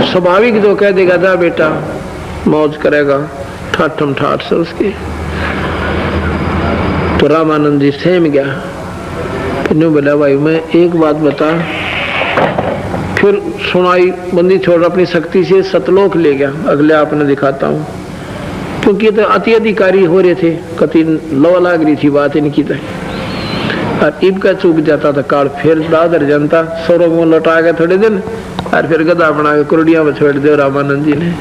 स्वाभाविक जो कह देगा जा बेटा मौज करेगा, ठाठम ठाठ से उसकी। तो रामानंद जी सहम गया। फिर बोला भाई मैं एक बात बता। फिर सुनाई, बंदी छोड़ अपनी शक्ति से सतलोक ले गया। अगले आपने दिखाता हूँ, क्योंकि तो अति अधिकारी हो रहे थे, कति लो लाग रही थी बात इनकी तो। और इब का चूक जाता था काल, फिर दादर जनता सौरभ में लौटा गए थोड़े दिन, और फिर गदा बना के कुरडिया में छोड़ दे रामानंद जी ने।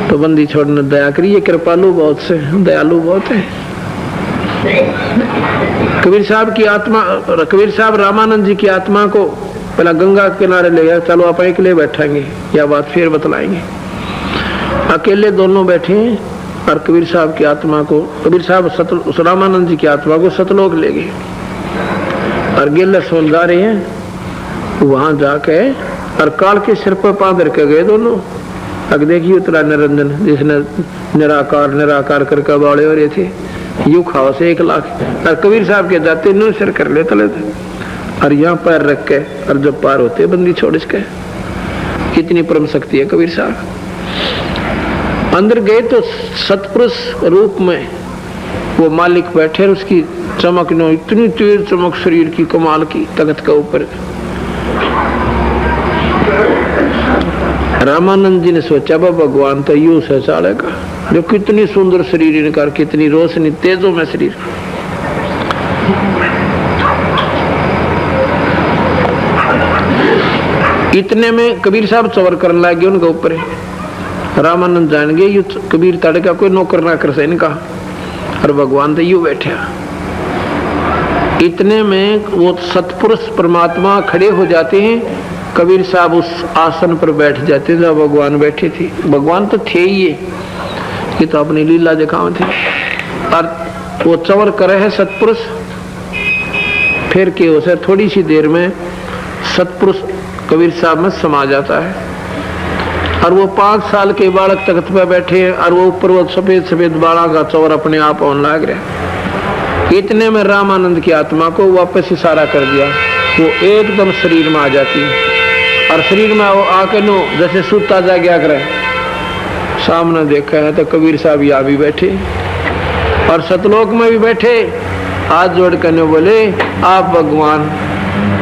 तो बंदी छोड़ने दया करी, ये कृपालु बहुत से, दयालु बहुत है। कबीर साहब की आत्मा, कबीर साहब रामानंद जी की आत्मा को पहला गंगा के किनारे ले गया। चलो आप अकेले बैठेंगे, या बात फिर बतलाएंगे। अकेले दोनों बैठे और कबीर साहब की आत्मा को, कबीर साहब रामानंद जी की आत्मा को सतलोक ले गए और गेले सोन जा रहे हैं। वहां जाके और काल के सिर पर पाँव रख गए दोनों। अब देखिए उतरा निरंजन, जिसने निराकार निराकार करके बाड़े हो रहे थे, यू खाओ से 1 लाख। और कबीर साहब के जाते नो सिर कर लेते और यहाँ पैर रख के, और जब पार होते बंदी छोड़ इसके। कितनी परम शक्ति है कबीर साहब। अंदर गए तो सतपुरुष रूप में वो मालिक बैठे, उसकी चमक नो इतनी तेज चमक शरीर की, कमाल की तख्त के ऊपर। रामानंद जी ने सोचा भगवान तो यूं से चालेगा, जो कितनी सुंदर शरीर इनका, कितनी रोशनी तेजों में शरीर। इतने में कबीर साहब चवर करने लगे उनके ऊपर। रामानंद जान गए यू कबीर ताड़े का कोई नौकर ना कर से इनका, और भगवान तो यू बैठे। इतने में वो सतपुरुष परमात्मा खड़े हो जाते हैं। कबीर साहब उस आसन पर बैठ जाते जहाँ भगवान बैठे थे। भगवान तो थे ही ये तो अपनी लीला दिखावे थे। और वो चवर करे है सतपुरुष। फिर के उसे थोड़ी सी देर में सतपुरुष कबीर साहब में समा जाता है। और वो 5 साल के बालक तख्त पे बैठे हैं, और वो ऊपर वो सफेद सफेद बाला का चवर अपने आप होने लग रहा। इतने में रामानंद की आत्मा को वापस इशारा कर दिया, वो एकदम शरीर में आ जाती है। और शरीर में वो आके नो जैसे सूता जा गया करे। सामने देखा है तो कबीर साहब यहाँ भी बैठे और सतलोक में भी बैठे, हाथ जोड़ कर बोले आप भगवान,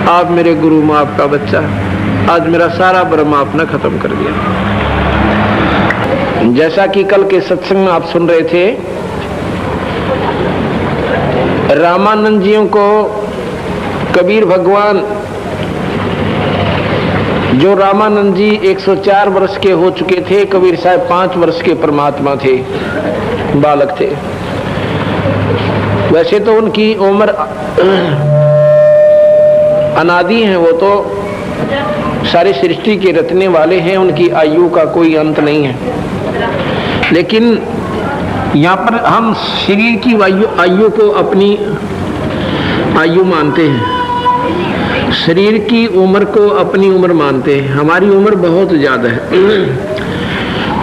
आप मेरे गुरु माँ आपका बच्चा, आज मेरा सारा भ्रम आपने खत्म कर दिया। जैसा कि कल के सत्संग में आप सुन रहे थे, रामानंद जियों को कबीर भगवान, जो रामानंद जी 104 वर्ष के हो चुके थे, कबीर साहब 5 वर्ष के परमात्मा थे, बालक थे। वैसे तो उनकी उम्र अनादि है, वो तो सारी सृष्टि के रचने वाले हैं, उनकी आयु का कोई अंत नहीं है। लेकिन यहाँ पर हम शरीर की आयु को अपनी आयु मानते हैं, शरीर की उम्र को अपनी उम्र मानते हैं। हमारी उम्र बहुत ज्यादा है,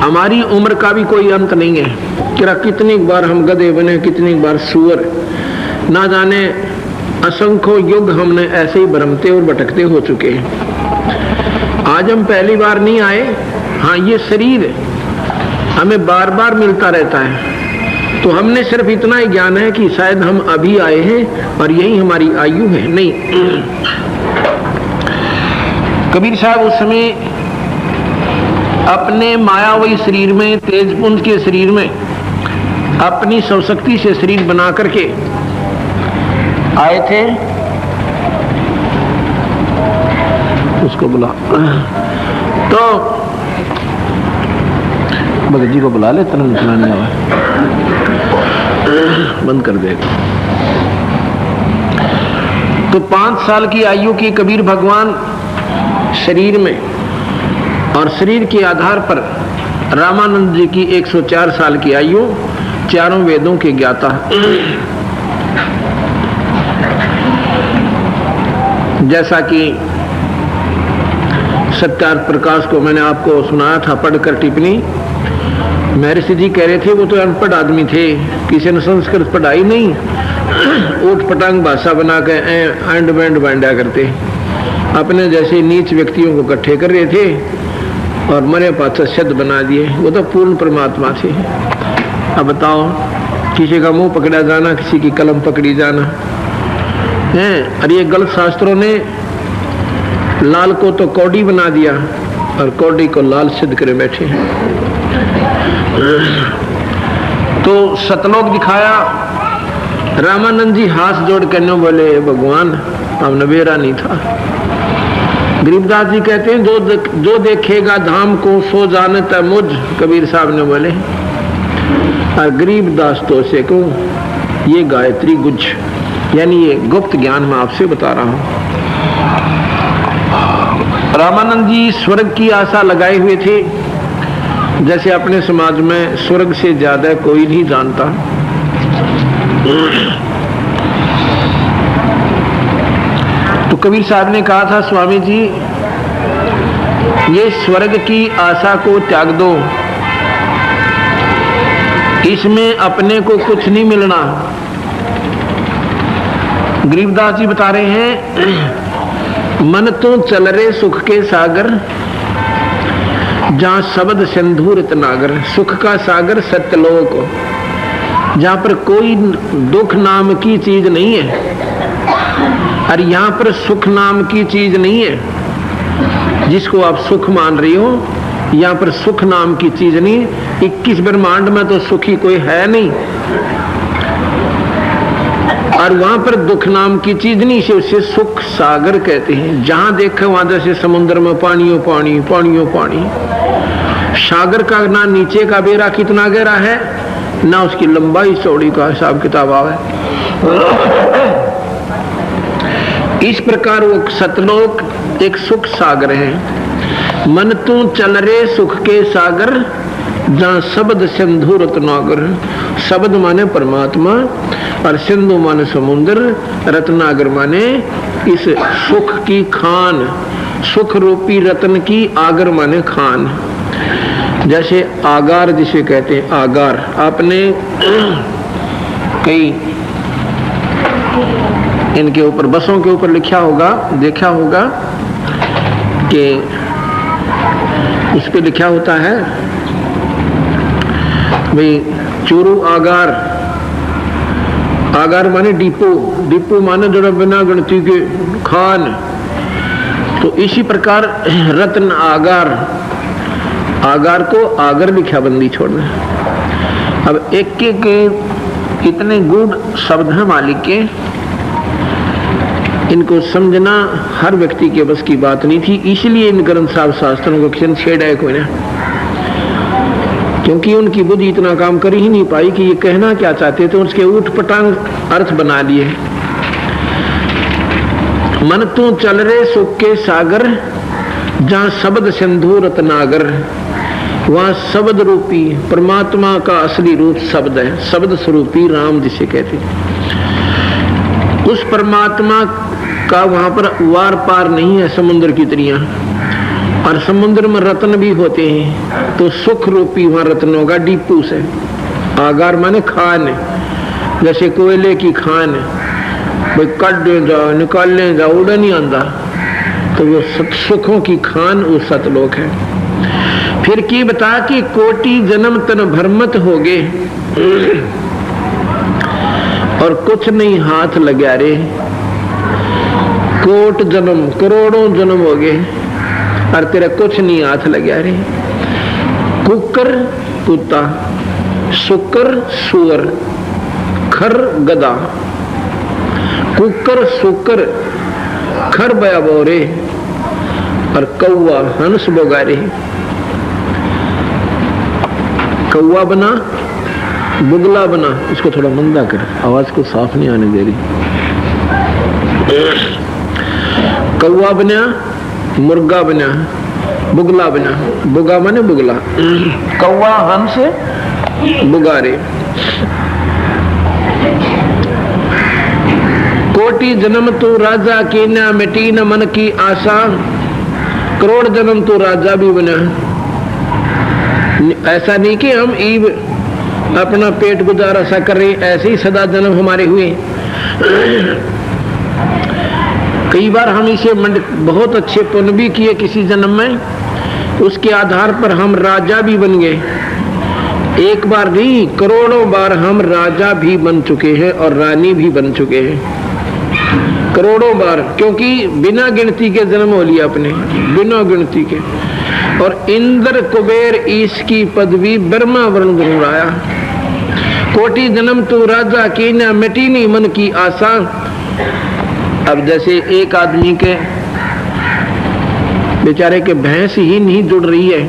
हमारी उम्र का भी कोई अंत नहीं है। क्या कितनी बार हम गधे बने, कितनी बार सुअर, ना जाने असंख्य युग हमने ऐसे ही भ्रमते और भटकते हो चुके हैं। आज हम पहली बार नहीं आए। हाँ, ये शरीर हमें बार बार मिलता रहता है, तो हमने सिर्फ इतना ही ज्ञान है कि शायद हम अभी आए हैं और यही हमारी आयु है। नहीं, कबीर साहब उस समय अपने मायावी शरीर में, तेजपुंज के शरीर में अपनी स्वशक्ति से शरीर बना करके आए थे। उसको बुला, तो भगत जी को बुला ले, तुरंत चलाने आवा, बंद कर देगा। तो 5 साल की आयु की कबीर भगवान शरीर में, और शरीर के आधार पर रामानंद जी की 104 साल की आयु, चारों वेदों के ज्ञाता। जैसा कि सत्यार्थ प्रकाश को मैंने आपको सुनाया था पढ़कर टिप्पणी, महर्षि जी कह रहे थे वो तो अनपढ़ आदमी थे, किसी ने संस्कृत पढ़ाई नहीं, ऊट पटांग भाषा बना के एंड बैंड बांधा करते, अपने जैसे नीच व्यक्तियों को इकट्ठे कर रहे थे और मरे पात्र सिद्ध बना दिए। वो तो पूर्ण परमात्मा थे। अब बताओ, किसी का मुंह पकड़ा जाना, किसी की कलम पकड़ी जाना है। और ये गलत शास्त्रों ने लाल को तो कौड़ी बना दिया और कौड़ी को लाल सिद्ध करे बैठे। तो सतलोक दिखाया। रामानंद जी हाथ जोड़ कर बोले, भगवान हम नबेरा नहीं था। गरीबदास जी कहते हैं, जो देखेगा धाम को सो जानता मुझ, कबीर साहब ने बोले। और गरीबदास तो से को ये गायत्री गुज, यानी ये गुप्त ज्ञान मैं आपसे बता रहा हूं। रामानंद जी स्वर्ग की आशा लगाए हुए थे, जैसे अपने समाज में स्वर्ग से ज्यादा कोई नहीं जानता। तो कबीर साहब ने कहा था, स्वामी जी ये स्वर्ग की आशा को त्याग दो, इसमें अपने को कुछ नहीं मिलना। गरीबदास जी बता रहे हैं, मन तो चल रे सुख के सागर, जहां शब्द सिंधु रत्नागर। सुख का सागर सत्यलोक, जहां पर कोई दुख नाम की चीज नहीं है। और यहां पर सुख नाम की चीज नहीं है। जिसको आप सुख मान रही हो, यहां पर सुख नाम की चीज नहीं। 21 ब्रह्मांड में तो सुखी कोई है नहीं, और वहां पर दुख नाम की चीज नहीं, इसे उसे सुख सागर कहते हैं। जहां देखो वहां जैसे समुद्र में पानियों पानी, पानियों पानी। सागर का ना नीचे का बेरा कितना गहरा है, ना उसकी लंबाई चौड़ी का हिसाब किताब आवे। इस प्रकार वो सतलोक एक सुख सागर है। मन तू चल रे सुख के सागर, जहां शब्द सिंधु रत्नागर। शब्द माने परमात्मा और सिंधु माने समुद्र, रत्नागर माने इस सुख की खान, सुख रूपी रत्न की आगर माने खान। जैसे आगार जिसे कहते हैं, आगार आपने कई इनके ऊपर बसों के ऊपर लिखा होगा, देखा होगा कि उस पे लिखा होता है भाई चूरू आगार। आगार माने डिपो, डिपो माने जरा बिना गणती के खान। तो इसी प्रकार रत्न आगार, आगार को आगर लिखा बंदी छोड़ना। अब एक एक इतने गूढ़ शब्द हैं मालिक के, इनको समझना हर व्यक्ति के बस की बात नहीं थी। इसलिए इन ग्रंथ साहब शास्त्रों को किसी छेड़ा है कोई ना, क्योंकि उनकी बुद्धि इतना काम कर ही नहीं पाई कि ये कहना क्या चाहते थे, उसके ऊट पटांग अर्थ बना लिए। मन तू चल रे सुख के सागर, जहां शब्द सिंधु रत्नागर। वहां शब्द रूपी परमात्मा का असली रूप शब्द है, शब्द स्वरूपी राम जिसे कहते। उस परमात्मा का वहां पर वार पार नहीं है समुद्र की तरियां, और समुद्र में रत्न भी होते हैं। तो सुख रूपी वहां रत्नों का डिपू से। आगार माने खान, जैसे कोयले की खान, भाई कट जाओ निकालने जाओ उड़ा नहीं आंदा, तो वो सुखों की खान वो सतलोक है। फिर की बता कि कोटि जन्म तन भरमत हो गए, और कुछ नहीं हाथ लगा रे। कोट जन्म करोड़ों जन्म हो गए और तेरा कुछ नहीं हाथ लगा रे। कुकर कुत्ता, सुकर सुअर, खर गदा। कुकर सुकर खर बया बोरे, और कौवा हंस बोगारे। कौवा बना बुगला बना, इसको थोड़ा मंदा कर, आवाज को साफ नहीं आने दे रही। कौवा बना, मुर्गा बना, बुगला बना। बुगा माने बुगला, कौवा हंस बुगारे। कोटि जन्म तो राजा की न मिटी न मन की आशा, करोड़ जन्म तो राजा भी बना। ऐसा नहीं कि हम ईब अपना पेट गुजारा सा कर रहे, ऐसे ही सदा जन्म हमारे हुए। कई बार हम इसे बहुत अच्छे पुण्य भी किए किसी जन्म में, उसके आधार पर हम राजा भी बन गए। एक बार नहीं, करोड़ों बार हम राजा भी बन चुके हैं और रानी भी बन चुके हैं, करोड़ों बार, क्योंकि बिना गिनती के जन्म हो लिया अपने, बिना गिनती के। और इंद्र कुबेर ईश की पदवी ब्रह्मा वरुण धर्मराया, कोटि जन्म तू राजा की न मिटी नहीं मन की आशा। अब जैसे एक आदमी के बेचारे के भैंस ही नहीं जुड़ रही है,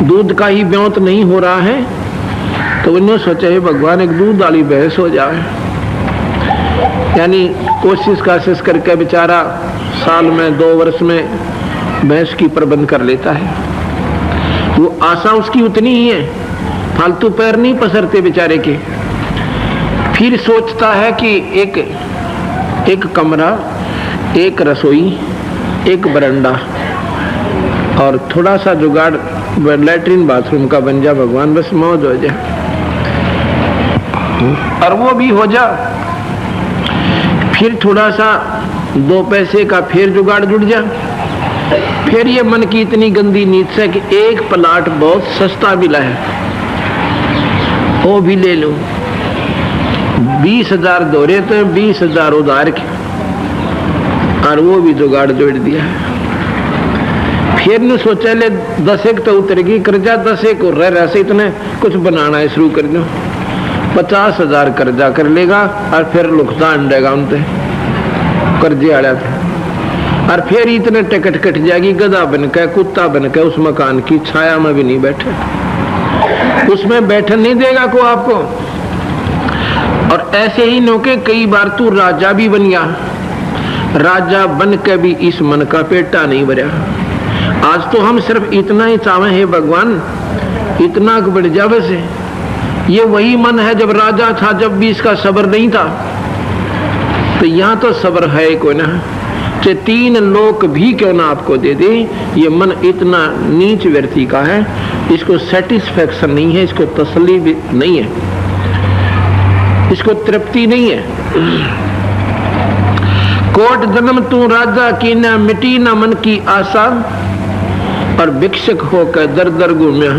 दूध का ही ब्योंत नहीं हो रहा है, तो उन्होंने सोचा है भगवान एक दूध वाली भैंस हो जाए। यानी कोशिश करके बेचारा साल में 2 वर्ष में भैंस की प्रबंध कर लेता है। वो आशा उसकी उतनी ही है, फालतू पैर नहीं पसरते बेचारे के। फिर सोचता है कि एक कमरा, एक रसोई, एक बरंडा और थोड़ा सा जुगाड़ लैट्रिन बाथरूम का बन जा, भगवान बस मौज हो जाए। और वो भी हो जा, फिर थोड़ा सा 2 पैसे का फिर जुगाड़ जुड़ जा। फिर ये मन की इतनी गंदी नीत से कि एक प्लाट बहुत सस्ता मिला है, वो भी ले लूं। 20,000 दौरे तो 20,000 उधार के, और वो भी जुगाड़ जोड़ दिया है। फिर ने सोचा ले 10 एक तो उतरेगी कर्जा, 10 एक और रह से इतने कुछ बनाना है शुरू कर दो। 50,000 कर्जा कर लेगा और फिर लुकता अंडेगा उनसे कर्जे आड़ा थे। और फिर इतने टिकट कट जाएगी, गधा बन के कुत्ता बन के उस मकान की छाया में भी नहीं बैठे, उसमें बैठन नहीं देगा को आपको। और ऐसे ही नौके कई बार तू राजा भी बन गया, राजा बन के भी इस मन का पेटा नहीं भरा। आज तो हम सिर्फ इतना ही चाहे हैं भगवान, इतना बढ़ जावे से। ये वही मन है जब राजा था, जब भी इसका सब्र नहीं था। तो यहाँ तो सब्र है कोई ना, चाहे 3 लोक भी क्यों ना आपको दे दे, ये मन इतना नीच व्यक्ति का है, इसको सेटिस्फैक्शन नहीं है, इसको तसल्ली भी नहीं है, इसको तृप्ति नहीं है। कोट जन्म तू राजा की न मिटी न मन की आशा, और भिक्षक होकर दर दर घूमया,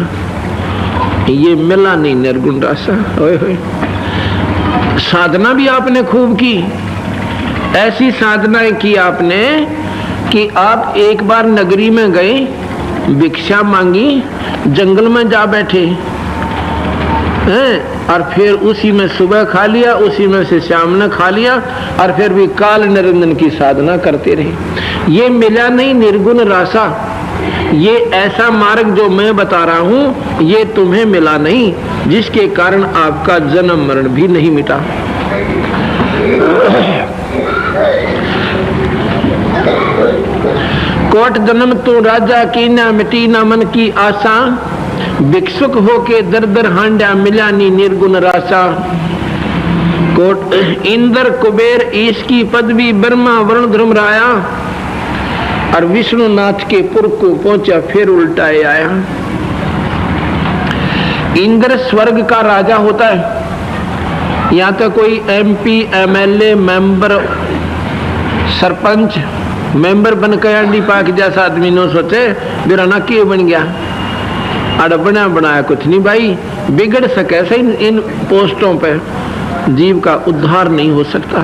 ये मिला नहीं निर्गुण रासा। साधना भी आपने खूब की, ऐसी साधनाएं की आपने कि आप एक बार नगरी में गए, भिक्षा मांगी, जंगल में जा बैठे हैं, और फिर उसी में सुबह खा लिया, उसी में से शाम ने खा लिया, और फिर भी काल निरंजन की साधना करते रहे। ये मिला नहीं निर्गुण रासा, ये ऐसा मार्ग जो मैं बता रहा हूं, ये तुम्हें मिला नहीं, जिसके कारण आपका जन्म मरण भी नहीं मिटा। कोट जन्म तो राजा की ना मिटी ना मन की आशा, भिक्षुक होके दर दर हांडा मिला नी निर्गुण रासा। कोट इंद्र कुबेर ईश की पदवी ब्रह्मा वरुण धर्मराया, और विष्णुनाथ के पुर को पहुंचा फिर उल्टाए आया। इंद्र स्वर्ग का राजा होता है। यहाँ तो कोई MP MLA member sarpanch member बन के अंडी पाक जैसा आदमी नो सोचे बिराना क्यों बन गया, अड़ बना बनाया कुछ नहीं भाई, बिगड़ सके से इन पोस्टों पे जीव का उद्धार नहीं हो सकता।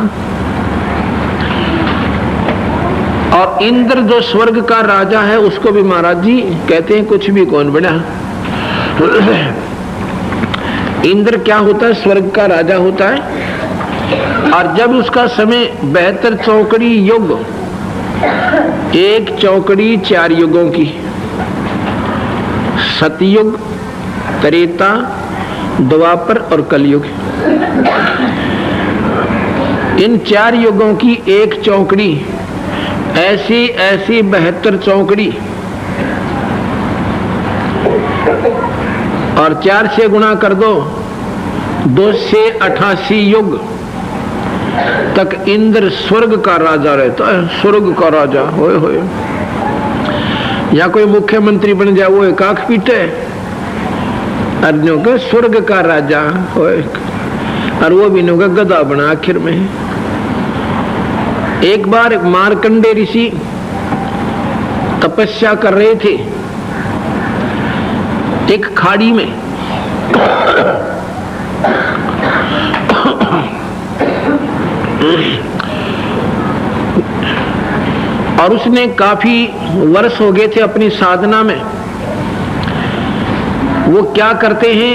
और इंद्र जो स्वर्ग का राजा है, उसको भी महाराज जी कहते हैं कुछ भी कौन बना। इंद्र क्या होता है? स्वर्ग का राजा होता है। और जब उसका समय 72 चौकड़ी युग, एक चौकड़ी 4 युगों की, सतयुग, त्रेता, द्वापर और कलयुग, इन 4 युगों की एक चौकड़ी, ऐसी 72 चौकड़ी, और 4 से गुणा कर दो, 288 युग तक इंद्र स्वर्ग का राजा रहता है। स्वर्ग का राजा होए होए, या कोई मुख्यमंत्री बन जाए वो एक आंख पीटे, अर्जुन के स्वर्ग का राजा होए, और वो भी नोगा गधा बना आखिर में। एक बार मार्कंडे ऋषि तपस्या कर रहे थे एक खाड़ी में और उसने काफी वर्ष हो गए थे अपनी साधना में। वो क्या करते हैं,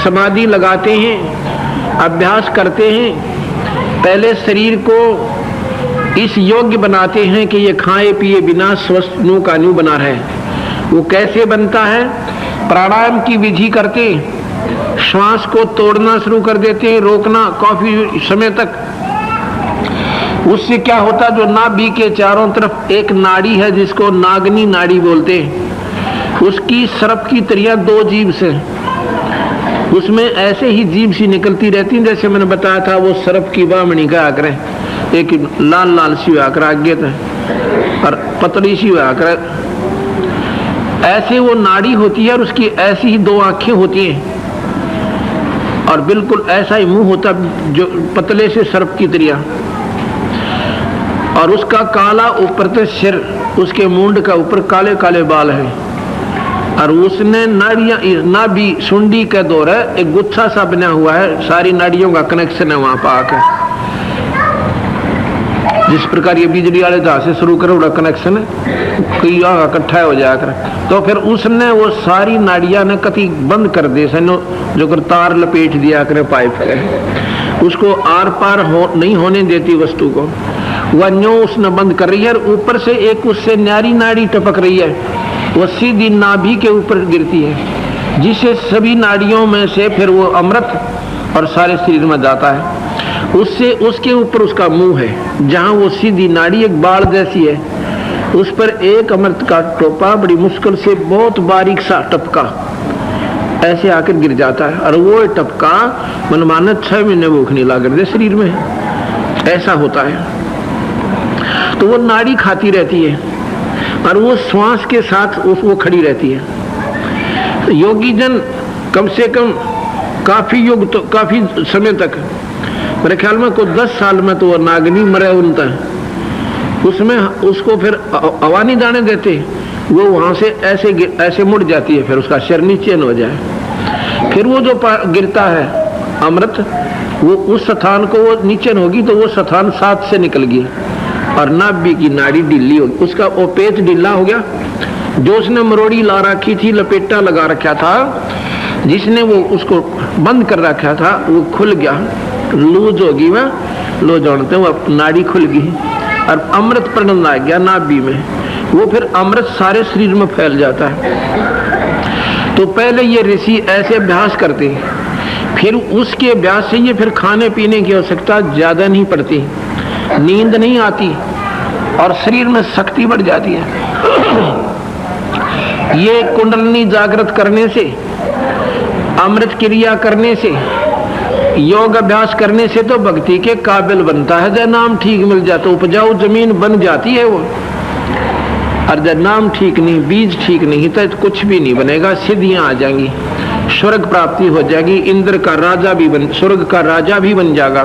समाधि लगाते हैं, अभ्यास करते हैं, पहले शरीर को इस योग्य बनाते हैं कि ये खाए पिए बिना स्वस्थ नु का न्यू बना रहे। वो कैसे बनता है, प्राणायाम की विधि करते, श्वास को तोड़ना शुरू कर देते हैं, रोकना काफी समय तक। उससे क्या होता, जो नाभि के चारों तरफ एक नाड़ी है जिसको नागनी नाड़ी बोलते हैं, उसकी सर्प की तरह दो जीभ से, उसमें ऐसे ही जीभ सी निकलती रहती है, जैसे मैंने बताया था वो सर्प की बामणी का आकर एक लाल लाल सी आकर आगे और पतली सी आकर, ऐसे वो नाड़ी होती है और उसकी ऐसी ही दो आंखें होती हैं और बिल्कुल ऐसा ही मुंह होता जो पतले से सर्प की तरह, और उसका काला ऊपर से सिर, उसके मुंड का ऊपर काले काले बाल हैं, और उसने नाड़ियां, नाभि सुंडी का दौर है, एक गुच्छा सा बना हुआ है, सारी नाड़ियों का कनेक्शन है वहां पाक है। जिस प्रकार ये बिजली वाले जहाज से शुरू करो कनेक्शन है, कई इकट्ठा हो जाकर, तो फिर उसने वो सारी नाड़ियां ने कति बंद कर दी, जो कर तार लपेट दिया करे पाइप के, उसको आर पार नहीं होने देती वस्तु को, वह न्यो उसने बंद कर रही है। और ऊपर से एक उससे न्यारी नाड़ी टपक रही है, वो सीधी नाभि के ऊपर गिरती है, जिससे सभी नाड़ियों में से फिर वो अमृत और सारे शरीर में जाता है। उससे उसके ऊपर उसका मुंह है, जहां वो सीधी नाड़ी एक बाल जैसी है, उस पर एक अमृत का टोपा बड़ी मुश्किल से बहुत बारीक सा टपका ऐसे आकर गिर जाता है, और वो टपका मनमाना 6 महीने भूख नहीं लग रही शरीर में, ऐसा होता है। तो वो नाड़ी खाती रहती है और वो श्वास के साथ वो खड़ी रहती है। योगी जन कम से कम काफी युग, तो काफी समय तक, मेरे ख्याल में को 10 साल में तो वो नागनी मरे उनता है, उसमें उसको फिर हवा नहीं जाने देते, वो वहां से ऐसे मुड़ जाती है, फिर उसका सिर नीचे न हो जाए, फिर वो जो गिरता है अमृत, वो उस स्थान को वो नीचे न होगी तो वो स्थान साथ से निकल गई और नाभि की नाड़ी ढीली होगी, उसका वो पेच ढीला हो गया, जो उसने मरोड़ी ला रखी थी, लपेटा लगा रखा था, जिसने वो उसको बंद कर रखा था, वो खुल गया, लूज होगी, वह लो जानते हैं, वो नाड़ी खुल गई और अमृत प्रणन आ गया नाभि में, वो फिर अमृत सारे शरीर में फैल जाता है। तो पहले ये ऋषि ऐसे अभ्यास करते हैं, फिर उसके अभ्यास से ये फिर खाने पीने की आवश्यकता ज्यादा नहीं पड़ती, नींद नहीं आती और शरीर में शक्ति बढ़ जाती है। ये कुंडलिनी जागृत करने से, अमृत क्रिया करने से, योग अभ्यास करने से तो भक्ति के काबिल बनता है। जब नाम ठीक मिल जाता, उपजाऊ जमीन बन जाती है वो, और जब नाम ठीक नहीं, बीज ठीक नहीं, तो कुछ भी नहीं बनेगा, सिद्धियां आ जाएंगी, स्वर्ग प्राप्ति हो जाएगी, इंद्र का राजा भी बन, स्वर्ग का राजा भी बन जाएगा,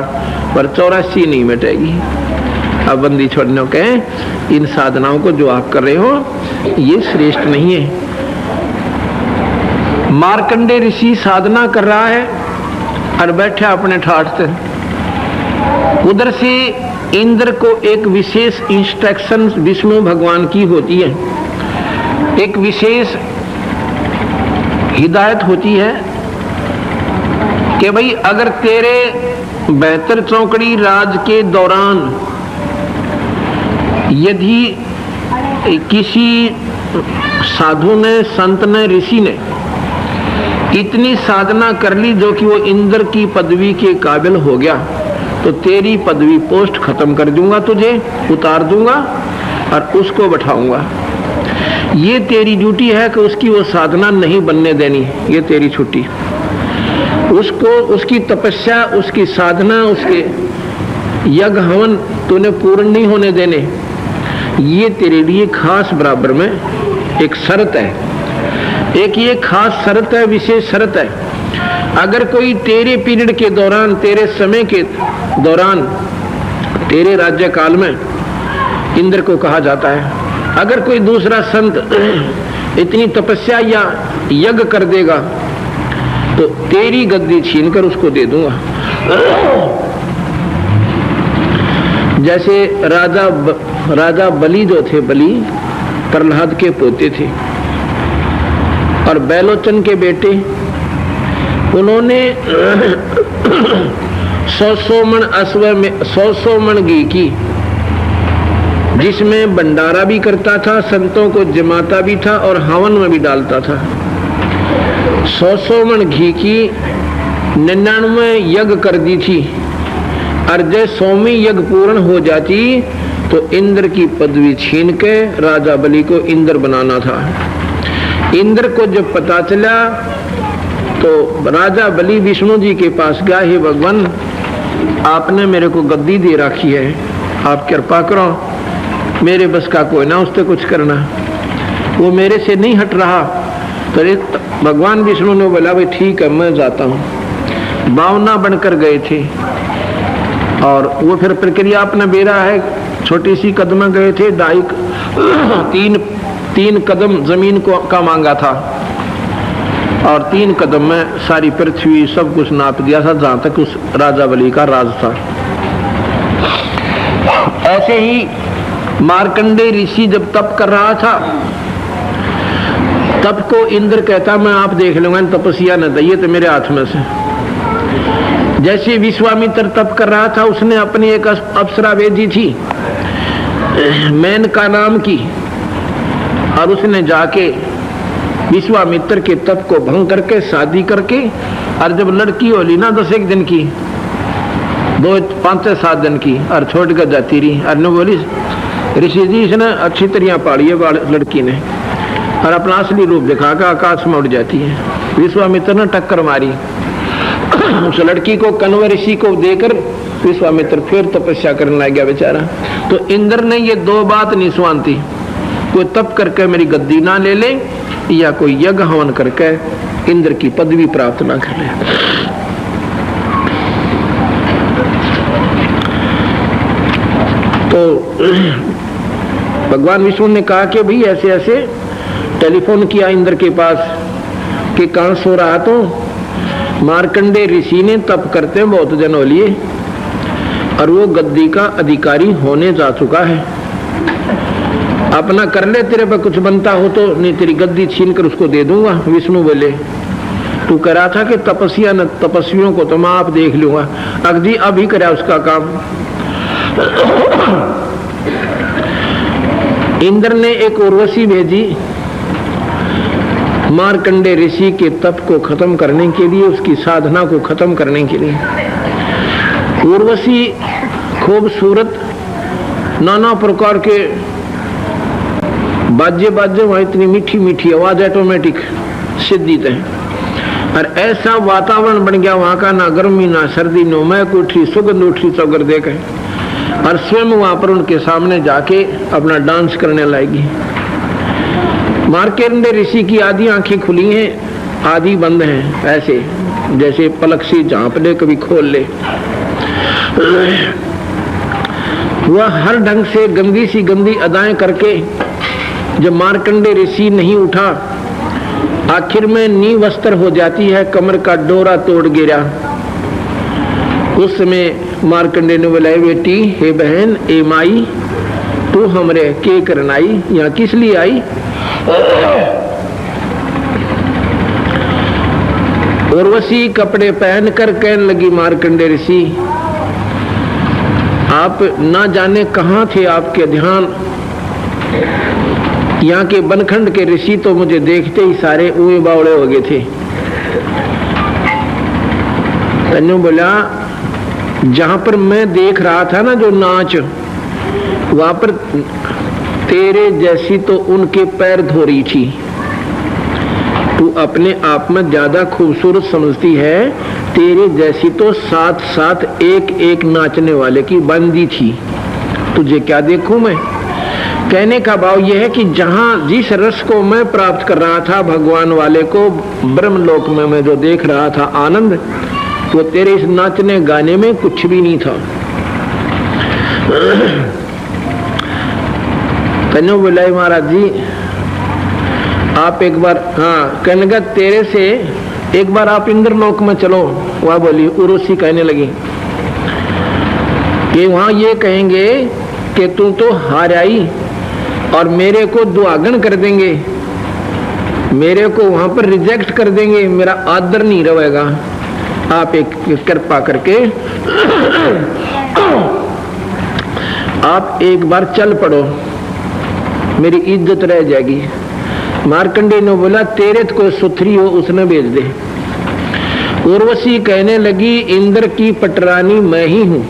पर 84 नहीं मिटेगी। अब बंदी छोड़ने के इन साधनाओं को जो आप कर रहे हो ये श्रेष्ठ नहीं है। मार्कंडे ऋषि साधना कर रहा है और बैठा अपने ठाठ से, उधर से इंद्र को एक विशेष इंस्ट्रक्शन विष्णु भगवान की होती है, एक विशेष हिदायत होती है कि भाई अगर तेरे 72 चौकड़ी राज के दौरान यदि किसी साधु ने, संत ने, ऋषि ने इतनी साधना कर ली जो कि वो इंद्र की पदवी के काबिल हो गया, तो तेरी पदवी पोस्ट खत्म कर दूंगा, तुझे उतार दूंगा और उसको बैठाऊंगा। ये तेरी ड्यूटी है कि उसकी वो साधना नहीं बनने देनी, ये तेरी छुट्टी। उसको, उसकी तपस्या, उसकी साधना, उसके यज्ञ हवन तूने पूर्ण नहीं होने देने, ये तेरे लिए खास बराबर में एक शर्त है। एक ये खास शर्त है, विशेष शर्त है, अगर कोई तेरे पीरियड के दौरान, तेरे समय के दौरान, तेरे राज्य काल में इंद्र को कहा जाता है, अगर कोई दूसरा संत इतनी तपस्या या यज्ञ कर देगा तो तेरी गद्दी छीनकर उसको दे दूंगा। जैसे राजा बलि जो थे, बलि प्रहलाद के पोते थे और बैलोचन के बेटे, उन्होंने 100 मन अश्व में 100 मन घी की, जिसमें भंडारा भी करता था, संतों को जमाता भी था और हवन में भी डालता था। 100 मन घी की 99 यज्ञ कर दी थी और जब 100वीं यज्ञ पूर्ण हो जाती तो इंद्र की पदवी छीन के राजा बलि को इंद्र बनाना था। इंद्र को जब पता चला तो राजा बलि विष्णु जी के पास गया, हे भगवान, आपने मेरे को गद्दी दे रखी है, आप कृपा करो, मेरे बस का कोई ना उससे कुछ करना, वो मेरे से नहीं हट रहा। तो भगवान विष्णु ने बोला, भाई ठीक है, मैं जाता हूँ। बावना बनकर गए थे और वो फिर प्रक्रिया अपना बेरा है, छोटी सी कदम गए थे, 3 कदम जमीन को का मांगा था और 3 कदम में सारी पृथ्वी सब कुछ नाप दिया था, जहां तक उस राजा बलि का राज था। ऐसे ही मार्कंडेय ऋषि जब तप कर रहा था, तब को इंद्र कहता, मैं आप देख लूंगा, तपस्या न दैये तो मेरे हाथ में से। जैसे विश्वामित्र तप कर रहा था, उसने अपनी एक अप्सरा भेजी थी मेनका नाम की, और उसने जाके विश्वामित्र के तप को भंग करके शादी करके, और जब लड़की होली ना 10 दिन की, 2, 5, 7 दिन की, और छोड़ कर जाती रही, और ने बोली, ऋषि जी इसने अच्छी तरह पाड़ी है लड़की ने, और अपना असली रूप दिखाकर आकाश में उड़ जाती है। विश्वामित्र ने टक्कर मारी, उस लड़की को कण्व ऋषि को देकर विश्वामित्र फिर तपस्या करने लग गया बेचारा। तो इंद्र ने ये 2 बात नहीं सुनती, कोई तप करके मेरी गद्दी ना ले ले या कोई यज्ञ हवन करके इंद्र की पदवी प्राप्त ना कर ले। तो भगवान विष्णु ने कहा कि भाई ऐसे ऐसे टेलीफोन किया इंद्र के पास कि कहां सो रहा, तो मार्कंडेय ऋषि ने तप करते बहुत जन हो लिए और वो गद्दी का अधिकारी होने जा चुका है, अपना कर ले, तेरे पर कुछ बनता हो तो, नहीं तेरी गद्दी छीन कर उसको दे दूंगा। विष्णु बोले, तू कह रहा था कि तपस्या न तपस्वियों को तो मैं आप देख लूंगा, अगदी अभी करा उसका काम। इंद्र ने एक उर्वशी भेजी मार्कंडेय ऋषि के तप को खत्म करने के लिए, उसकी साधना को खत्म करने के लिए। उर्वशी खूबसूरत, नाना प्रकार के बाजे वहां, इतनी मीठी मीठी आवाज, ऑटोमेटिक सिद्धि है, और ऐसा वातावरण बन गया वहां का, ना गर्मी ना सर्दी, नो महक उठी, सुगंध उठी चौगर देखे, और स्वयं वहां पर उनके सामने जाके अपना डांस करने लगेगी। मार्कंडेय ऋषि की आधी आंखें खुली हैं, आधी बंद हैं, ऐसे जैसे पलक से झांप ले कभी खोल ले। वह हर ढंग से गंदी अदाएं करके, जब मार्कंडेय ऋषि नहीं उठा, आखिर में नी वस्त्र हो जाती है, कमर का डोरा तोड़ गिरा। उस समय मार्कंडेय ने बोला, बेटी, हे बहन, ए माई, तू हमरे के करनाई, यहाँ किस लिए आई? उर्वशी कपड़े पहनकर कहने लगी, मार्कंडेय ऋषि, आप ना जाने कहां थे, आपके ध्यान, यहाँ के बनखंड के ऋषि तो मुझे देखते ही सारे ऊए बावड़े हो गए थे। तन्नू बोला, जहां पर मैं देख रहा था ना जो नाच, वहां पर तेरे जैसी तो उनके पैर धो रही थी। तू अपने आप में ज्यादा खूबसूरत समझती है, तेरे जैसी तो 7 एक नाचने वाले की बंदी थी, तुझे क्या देखूं मैं? कहने का भाव यह है कि जहां जिस रस को मैं प्राप्त कर रहा था भगवान वाले को, ब्रह्मलोक में मैं जो देख रहा था आनंद, वो तेरे इस नाचने गाने में कुछ भी नहीं था। तनु बोलाई, महाराज जी, आप एक बार, हाँ, कहने लगा तेरे से एक बार आप इंद्रलोक में चलो। वह बोली, उर्वशी कहने लगी कि वहां ये कहेंगे कि तू तो हार आई और मेरे को दुआगन कर देंगे, मेरे को वहां पर रिजेक्ट कर देंगे, मेरा आदर नहीं रहेगा। आप एक कृपा करके आप एक बार चल पड़ो, मेरी इज्जत रह जाएगी। मार्कंडेय ने बोला, तेरे तो कोई सुथरी हो उसने भेज दे। उर्वशी कहने लगी, इंद्र की पटरानी मैं ही हूं,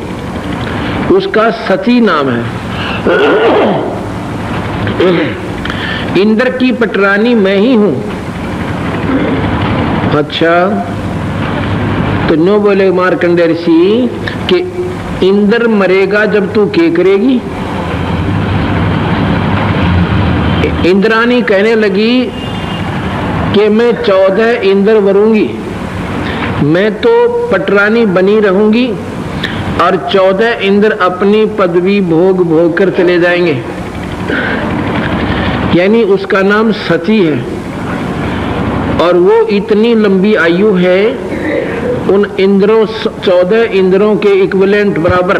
उसका सती नाम है। इंद्र की पटरानी मैं ही हूं। अच्छा, तो नो बोले मार्कंडेय ऋषि कि इंद्र मरेगा जब तू क्या करेगी? इंद्रानी कहने लगी कि मैं 14 इंद्र वरूंगी, मैं तो पटरानी बनी रहूंगी और 14 इंद्र अपनी पदवी भोग भोग कर चले जाएंगे। यानी उसका नाम सती है और वो इतनी लंबी आयु है, उन इंद्रों 14 इंद्रों के इक्विवेलेंट बराबर।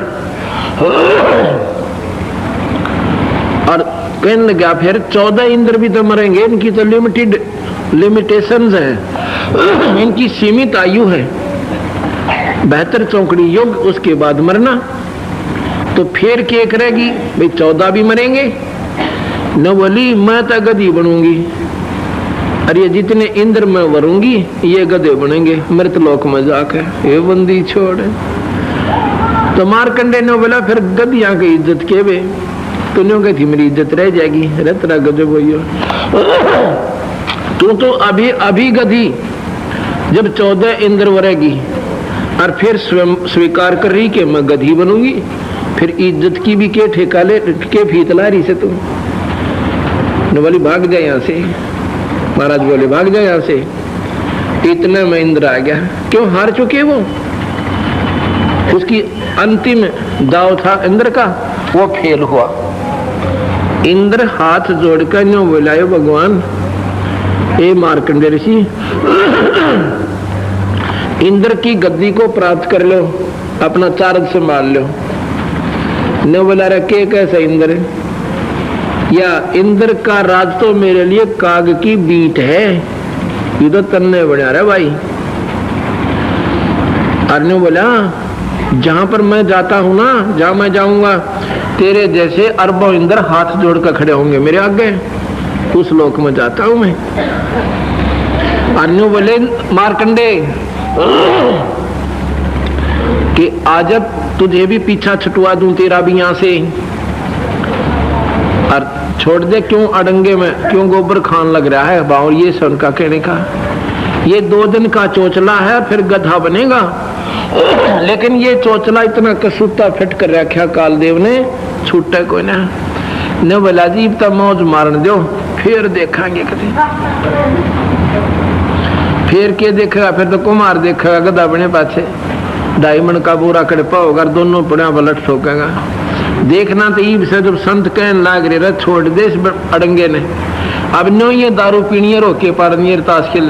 और कहने लगा फिर 14 इंद्र भी तो मरेंगे, इनकी तो लिमिटेशंस है, इनकी सीमित आयु है, 72 चौकड़ी युग, उसके बाद मरना। तो फिर क्या करेगी भाई? 14 भी मरेंगे। न बोली मैं तो गधी बनूंगी, अरे ये जितने इंद्र मैं वरूंगी ये गधे बनेंगे, मृतलोक में जाकर ये बंदी छोड़। तो मार्कंडेय ने बोला, फिर गधिया की इज्जत के वे तूने कही थी मेरी इज्जत रह जाएगी, रतरा गजब भैया, तू तो अभी अभी गधी, जब 14 इंद्र वरेगी और फिर स्वयं स्वीकार कर रही कि मैं गधी बनूंगी, फिर इज्जत की भी के ठेका ले के फीतला रही से तुम। न बोली भाग जाए यहाँ से। महाराज बोले भाग जाए यहाँ से। इतने में इंद्र आ गया। क्यों? हार चुके वो, उसकी अंतिम दाव था इंद्र का, वो फेल हुआ। इंद्र हाथ जोड़कर न्यू बुलाए, भगवान ए मार्कंडेय ऋषि, इंद्र की गद्दी को प्राप्त कर लो, अपना चार्ज संभाल लो। न बोला रखे कैसे इंद्र, या इंद्र का राज तो मेरे लिए काग की बीट है, ये तो तन्ने बना रहा भाई। अर्जुन बोला, जहां पर मैं जाता हूं ना, जहां मैं जाऊंगा तेरे जैसे अरबों इंद्र हाथ जोड़कर खड़े होंगे मेरे आगे, उस लोक में जाता हूं मैं। अर्जुन बोले मार्कंडेय कि आज अब तुझे भी पीछा छुटवा दूं, तेरा भी यहां से, और छोड़ दे। क्यों अड़ंगे में क्यों गोबर खान लग रहा है बाउर? ये सब उनका कहने का, ये 2 दिन का चोचला है, फिर गधा बनेगा। लेकिन ये चोचला इतना कसूता फिट कर रखा कालदेव ने, छूटे कोई ना। न बोला जी तब मौज मारन दो, फिर देखेंगे कभी। फिर के देखेगा? फिर तो कुमार देखेगा गधा बने पाछे, डायमंड का पूरा कड़पा होगा, दोनों पड़ा पलट ठोकेगा। देखना तो ईब से जब संत कहने लाग रहे छोड़ दे अड़ंगे ने, अब नो ये दारू पीनी है, रोके पार ताश खेल